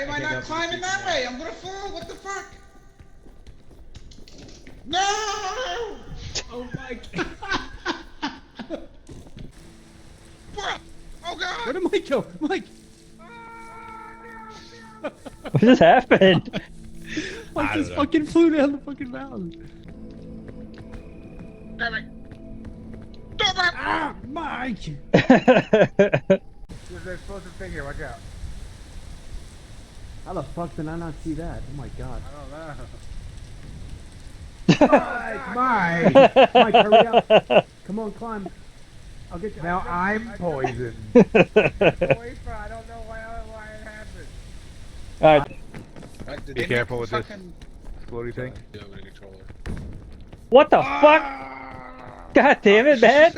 am I not climbing that way? I'm gonna fall. What the fuck? No! Oh my god. Oh god! Where did Mike go? Mike! What just happened? Mike just fucking flew down the fucking mountain. Damn it! Damn it! Ah, Mike! There's an explosive thing here, watch out. How the fuck did I not see that? Oh my god. I don't know. Mike! Mike, hurry up. Come on, climb. I'll get you. Now I'm poisoned. I don't know why it happened. Alright, Be careful with this exploding thing. what the fuck? God damn it, man!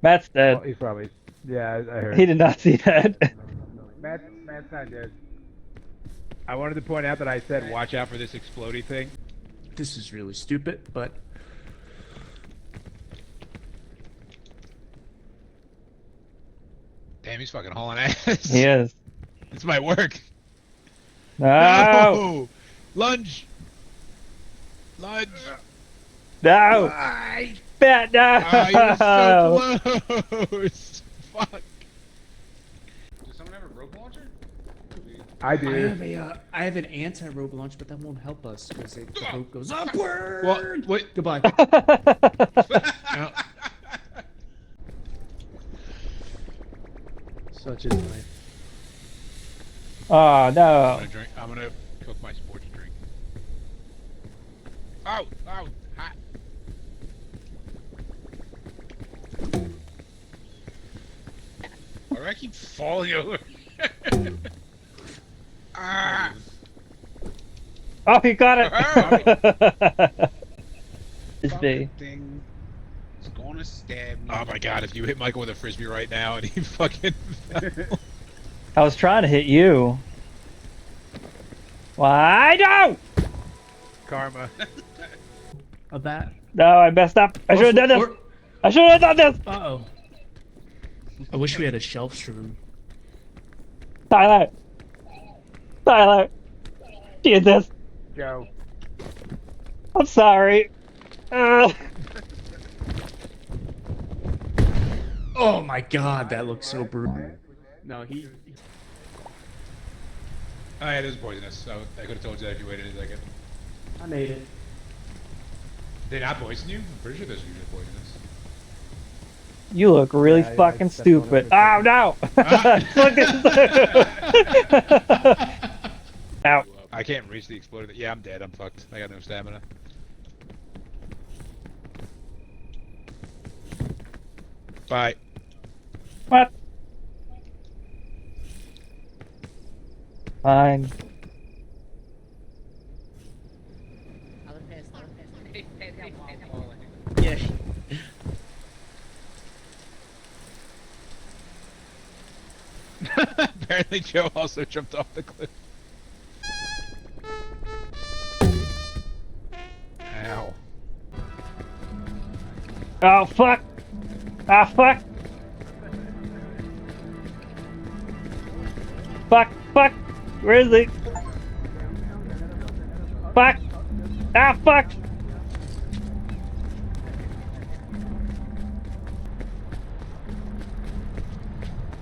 Matt's dead. Oh, he's probably. Yeah, I heard. He did not see that. Matt's not dead. I wanted to point out that I said watch out for this exploding thing. This is really stupid, but... Damn, he's fucking hauling ass. He is. This might work. No! Lunge! Lunge! No! Bat, no! Oh, you're so close! Fuck. Does someone have a rope launcher? I do. I have an anti-rope launch, but that won't help us because the rope goes upward. Well, wait. Goodbye. No. Such a knife. Oh, no. I'm gonna cook my sports drink. Oh, hot. Why do I keep falling over? Ah! Oh, he got it! Oh. It's B. Thing is gonna stab me. Oh my god, if you hit Michael with a frisbee right now and he fucking I was trying to hit you. Why? No! karma. Of that. No, I messed up. I should have done this. I should have done this. Uh-oh. I wish we had a shelf shroom. Tyler. Tyler. Jesus. Joe. I'm sorry. Oh my god, that looks so brutal. No, he... Oh yeah, it is poisonous. So I could have told you that if you waited a second. I made it. They not poison you? I'm pretty sure those are usually poisonous. You look really Yeah, fucking I stepped on stupid. it for Oh, no. Ow. I can't reach the exploder. Yeah, I'm dead. I'm fucked. I got no stamina. Bye. What? Fine. Yeah. Apparently Joe also jumped off the cliff. Ow. Oh, fuck. Ah, fuck. Fuck, fuck. Where is he? Fuck. Ah, fuck.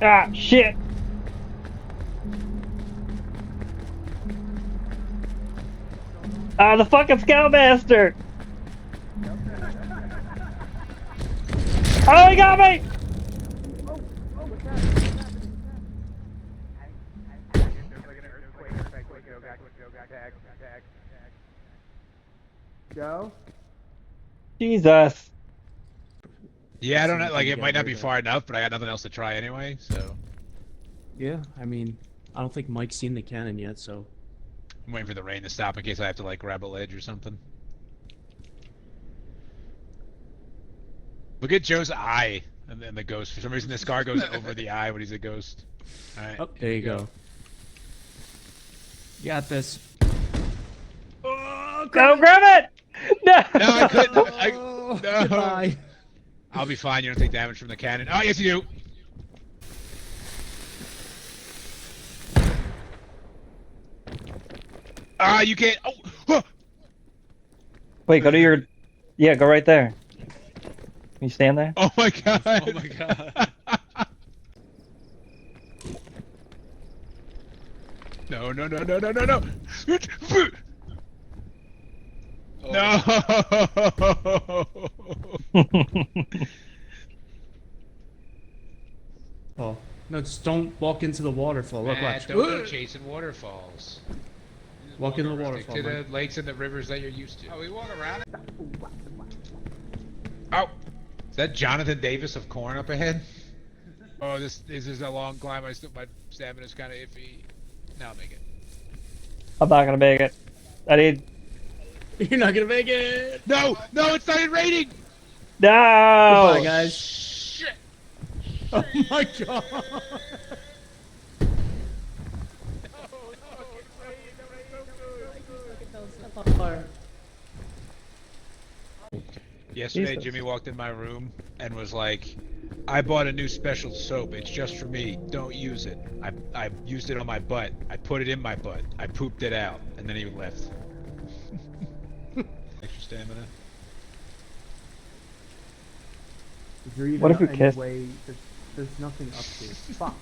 Ah, shit. Ah, the fucking Scoutmaster. Oh, he got me. Joe? Jesus. Yeah, I don't know. Like, it might not be far enough, but I got nothing else to try anyway, so. Yeah, I mean, I don't think Mike's seen the cannon yet, so... I'm waiting for the rain to stop in case I have to, like, grab a ledge or something. Look at Joe's eye and then the ghost. For some reason, the scar goes over the eye when he's a ghost. Alright. Oh, there you go. You got this. Oh, grab it! No! No, I couldn't. Oh, No. goodbye. I'll be fine. You don't take damage from the cannon. Oh, yes, you do. Ah, you can't. Oh, huh. Wait, go to your. Yeah, go right there. Can you stand there? Oh my god. Oh my god. No, no, no, no, no, no, no. Oh, No. Oh no! Just don't walk into the waterfall. Look, Matt, watch. don't go chasing waterfalls. Walk into the Stick waterfall. to the Man. lakes and the rivers that you're used to. Oh, we walk around it? Oh, is that Jonathan Davis of Corn up ahead? Oh, this is a long climb. My stamina's kind of iffy. Now I'll make it. I'm not gonna make it. I need. You're not gonna make it. No, no, it started raining. No. Goodbye, guys. Shit. Oh my god. Yesterday, Jesus. Jimmy walked in my room and was like, I bought a new special soap. It's just for me. Don't use it. I used it on my butt. I put it in my butt. I pooped it out. And then he left. Extra stamina. If you're even What if we any kissed? way, there's nothing up here. Fuck.